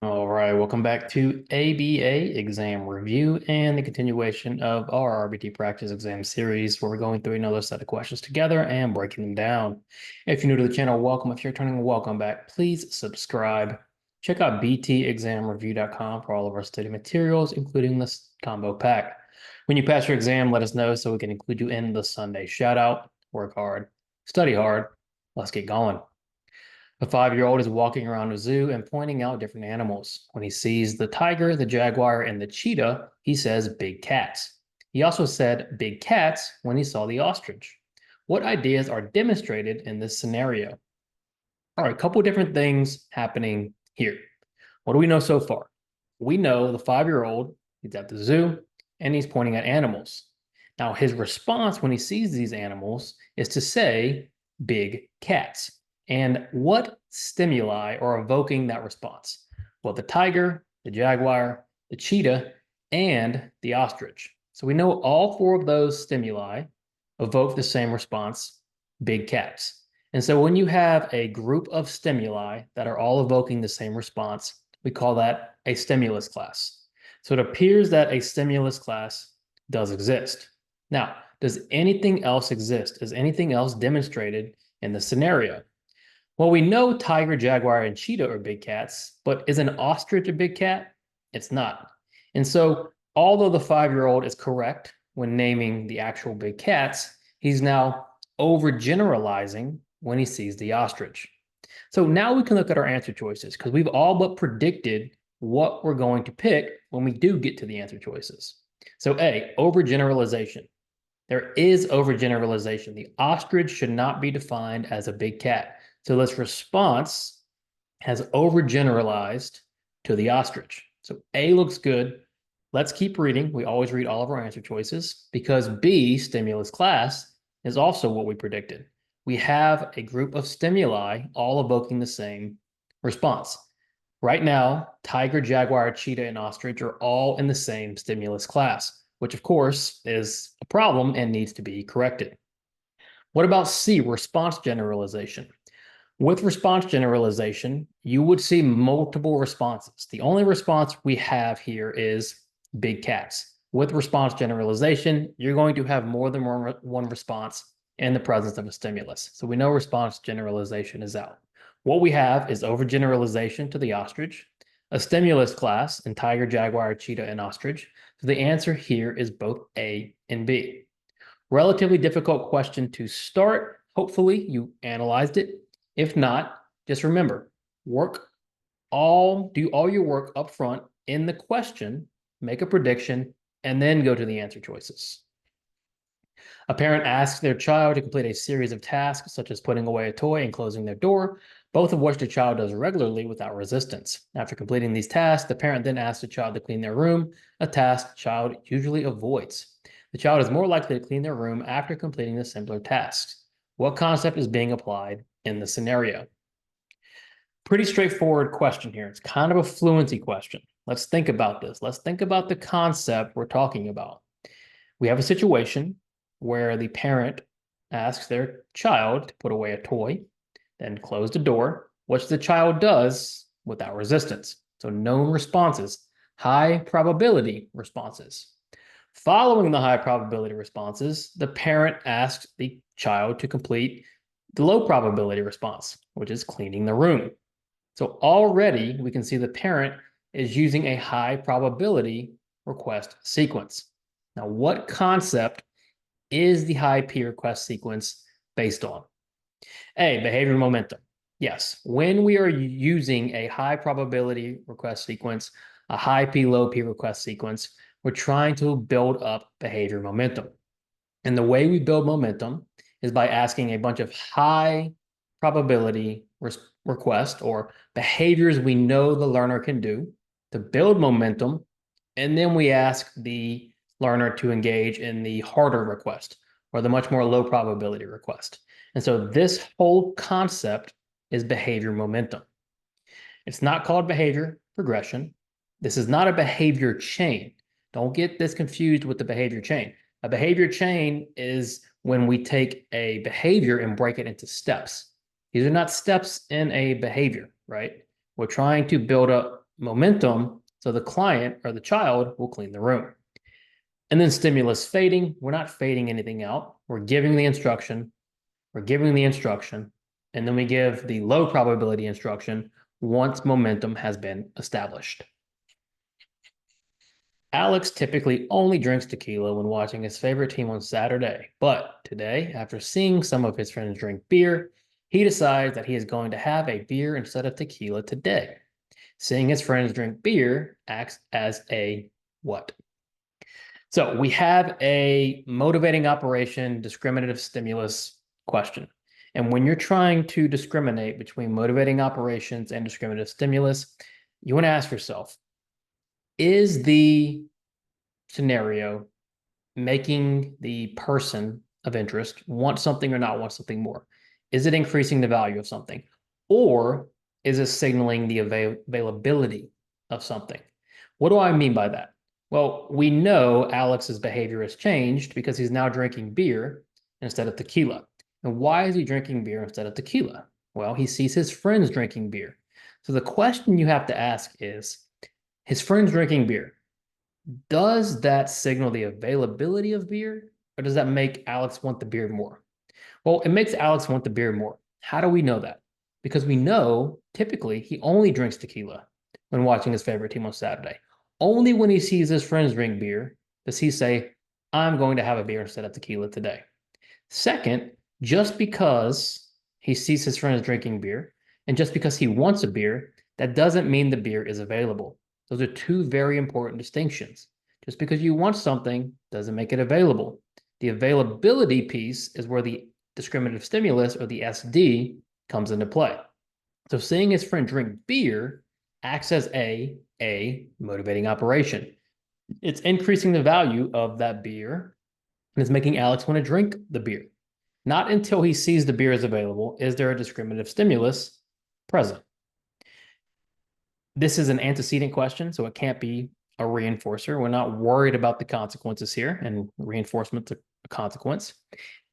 All right, welcome back to ABA exam review and the continuation of our RBT practice exam series where we're going through another set of questions together and breaking them down. If you're new to the channel, welcome. If you're returning, welcome back. Please subscribe. Check out btexamreview.com for all of our study materials, including this combo pack. When you pass your exam, let us know so we can include you in the Sunday shout out. Work hard, study hard. Let's get going. A 5-year-old is walking around a zoo and pointing out different animals. When he sees the tiger, the jaguar, and the cheetah, he says big cats. He also said big cats when he saw the ostrich. What ideas are demonstrated in this scenario? All right, a couple different things happening here. What do we know so far? We know the 5-year-old, he's at the zoo and he's pointing at animals. Now, his response when he sees these animals is to say big cats. And what stimuli are evoking that response? Well, the tiger, the jaguar, the cheetah, and the ostrich. So we know all four of those stimuli evoke the same response, big cats. And so when you have a group of stimuli that are all evoking the same response, we call that a stimulus class. So it appears that a stimulus class does exist. Now, does anything else exist? Is anything else demonstrated in the scenario? Well, we know tiger, jaguar, and cheetah are big cats, but is an ostrich a big cat? It's not. And so, although the 5-year-old is correct when naming the actual big cats, he's now overgeneralizing when he sees the ostrich. So now we can look at our answer choices because we've all but predicted what we're going to pick when we do get to the answer choices. So A, overgeneralization. There is overgeneralization. The ostrich should not be defined as a big cat. So this response has overgeneralized to the ostrich. So A looks good. Let's keep reading. We always read all of our answer choices because B, stimulus class, is also what we predicted. We have a group of stimuli all evoking the same response. Right now, tiger, jaguar, cheetah, and ostrich are all in the same stimulus class, which of course is a problem and needs to be corrected. What about C, response generalization? With response generalization, you would see multiple responses. The only response we have here is big cats. With response generalization, you're going to have more than one response in the presence of a stimulus. So we know response generalization is out. What we have is overgeneralization to the ostrich, a stimulus class in tiger, jaguar, cheetah, and ostrich. So the answer here is both A and B. Relatively difficult question to start. Hopefully you analyzed it. If not, just remember, do all your work up front in the question, make a prediction, and then go to the answer choices. A parent asks their child to complete a series of tasks, such as putting away a toy and closing their door, both of which the child does regularly without resistance. After completing these tasks, the parent then asks the child to clean their room, a task the child usually avoids. The child is more likely to clean their room after completing the simpler tasks. What concept is being applied in the scenario? Pretty straightforward question here. It's kind of a fluency question. Let's think about this. Let's think about the concept we're talking about. We have a situation where the parent asks their child to put away a toy, then close the door, which the child does without resistance. So known responses, high probability responses. Following the high probability responses, the parent asks the child to complete the low probability response, which is cleaning the room. So already we can see the parent is using a high probability request sequence. Now, what concept is the high P request sequence based on? A, behavior momentum. Yes, when we are using a high probability request sequence, a high P, low P request sequence, we're trying to build up behavior momentum. And the way we build momentum is by asking a bunch of high probability requests or behaviors we know the learner can do to build momentum. And then we ask the learner to engage in the harder request or the much more low probability request. And so this whole concept is behavior momentum. It's not called behavior progression. This is not a behavior chain. Don't get this confused with the behavior chain. A behavior chain is when we take a behavior and break it into steps. These are not steps in a behavior, right? We're trying to build up momentum, so the client or the child will clean the room. And then stimulus fading, we're not fading anything out. We're giving the instruction, and then we give the low probability instruction once momentum has been established. Alex typically only drinks tequila when watching his favorite team on Saturday, but today, after seeing some of his friends drink beer, he decides that he is going to have a beer instead of tequila today. Seeing his friends drink beer acts as a what? So we have a motivating operation, discriminative stimulus question. And when you're trying to discriminate between motivating operations and discriminative stimulus, you want to ask yourself, is the scenario making the person of interest want something or not want something more? Is it increasing the value of something? Or is it signaling the availability of something? What do I mean by that? Well, we know Alex's behavior has changed because he's now drinking beer instead of tequila. And why is he drinking beer instead of tequila? Well, he sees his friends drinking beer. So the question you have to ask is, his friends drinking beer, does that signal the availability of beer, or does that make Alex want the beer more? Well, it makes Alex want the beer more. How do we know that? Because we know typically he only drinks tequila when watching his favorite team on Saturday. Only when he sees his friends drink beer does he say, I'm going to have a beer instead of tequila today. Second, just because he sees his friends drinking beer and just because he wants a beer, that doesn't mean the beer is available. Those are two very important distinctions. Just because you want something doesn't make it available. The availability piece is where the discriminative stimulus, or the SD, comes into play. So seeing his friend drink beer acts as a motivating operation. It's increasing the value of that beer and it's making Alex want to drink the beer. Not until he sees the beer is available is there a discriminative stimulus present. This is an antecedent question, so it can't be a reinforcer. We're not worried about the consequences here, and reinforcement's a consequence.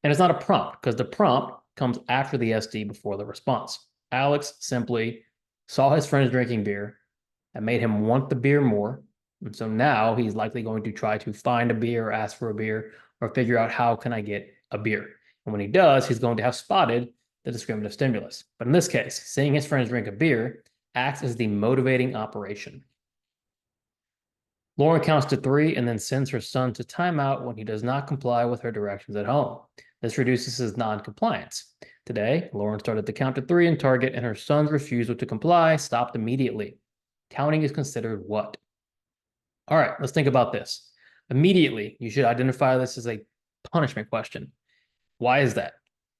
And it's not a prompt, because the prompt comes after the SD before the response. Alex simply saw his friends drinking beer. That made him want the beer more. And so now he's likely going to try to find a beer or ask for a beer or figure out how can I get a beer. And when he does, he's going to have spotted the discriminative stimulus. But in this case, seeing his friends drink a beer acts as the motivating operation. Lauren counts to 3 and then sends her son to timeout when he does not comply with her directions at home. This reduces his non-compliance. Today, Lauren started to count to 3 in Target and her son's refusal to comply stopped immediately. Counting is considered what? All right, let's think about this. Immediately, you should identify this as a punishment question. Why is that?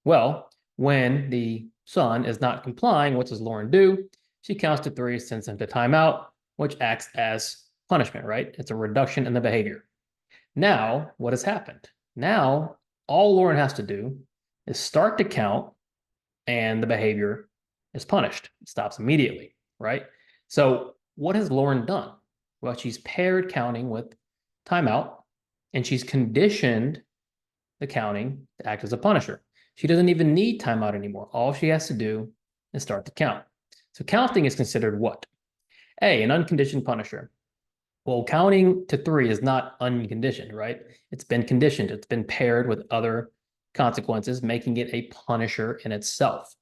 Well, when the son is not complying, what does Lauren do? She counts to 3, sends him to timeout, which acts as punishment, right? It's a reduction in the behavior. Now, what has happened? Now, all Lauren has to do is start to count and the behavior is punished. It stops immediately, right? So what has Lauren done? Well, she's paired counting with timeout and she's conditioned the counting to act as a punisher. She doesn't even need timeout anymore. All she has to do is start to count. So counting is considered what? A, an unconditioned punisher. Well, counting to 3 is not unconditioned, right? It's been conditioned. It's been paired with other consequences, making it a punisher in itself.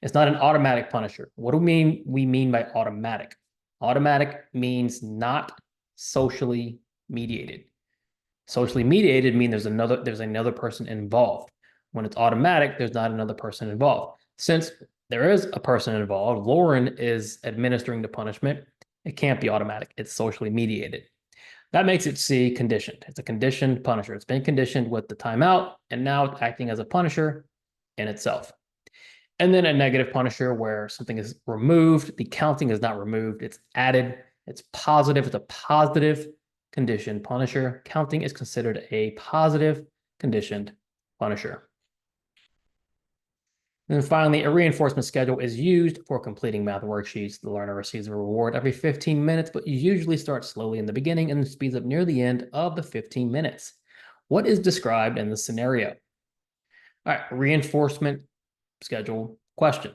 It's not an automatic punisher. What do we mean by automatic? Automatic means not socially mediated. Socially mediated means there's another person involved. When it's automatic, there's not another person involved. Since there is a person involved, Lauren is administering the punishment. It can't be automatic. It's socially mediated. That makes it C, conditioned. It's a conditioned punisher. It's been conditioned with the timeout and now it's acting as a punisher in itself. And then a negative punisher where something is removed. The counting is not removed. It's added. It's positive. It's a positive conditioned punisher. Counting is considered a positive conditioned punisher. And then finally, a reinforcement schedule is used for completing math worksheets. The learner receives a reward every 15 minutes, but you usually start slowly in the beginning and speeds up near the end of the 15 minutes. What is described in the scenario? All right, reinforcement schedule question.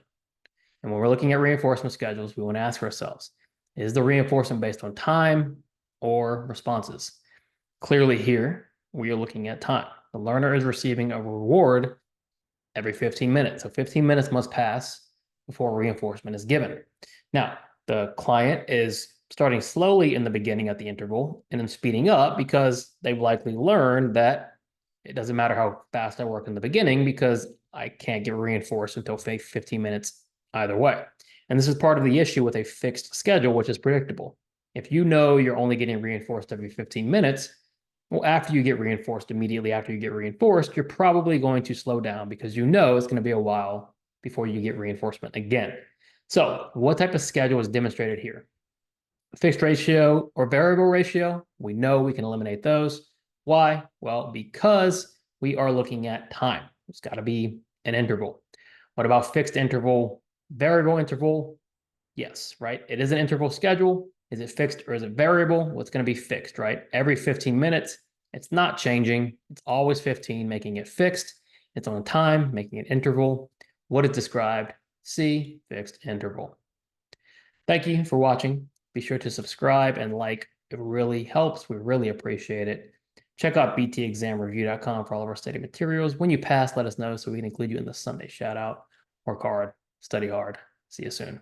And when we're looking at reinforcement schedules, we want to ask ourselves, Is the reinforcement based on time or responses? Clearly here, we are looking at time. The learner is receiving a reward every 15 minutes. So 15 minutes must pass before reinforcement is given. Now, the client is starting slowly in the beginning at the interval and then speeding up because they've likely learned that it doesn't matter how fast I work in the beginning because I can't get reinforced until 15 minutes either way. And this is part of the issue with a fixed schedule, which is predictable. If you know you're only getting reinforced every 15 minutes, well, after you get reinforced, immediately after you get reinforced, you're probably going to slow down because you know it's going to be a while before you get reinforcement again. So what type of schedule is demonstrated here? Fixed ratio or variable ratio? We know we can eliminate those. Why? Well, because we are looking at time. It's got to be an interval. What about fixed interval, variable interval? Yes, right? It is an interval schedule. Is it fixed or is it variable? Well, it's going to be fixed, right? Every 15 minutes, it's not changing. It's always 15, making it fixed. It's on time, making it interval. What is described? C, fixed interval. Thank you for watching. Be sure to subscribe and like. It really helps. We really appreciate it. Check out btexamreview.com for all of our study materials. When you pass, let us know so we can include you in the Sunday shout out. Work hard, study hard. See you soon.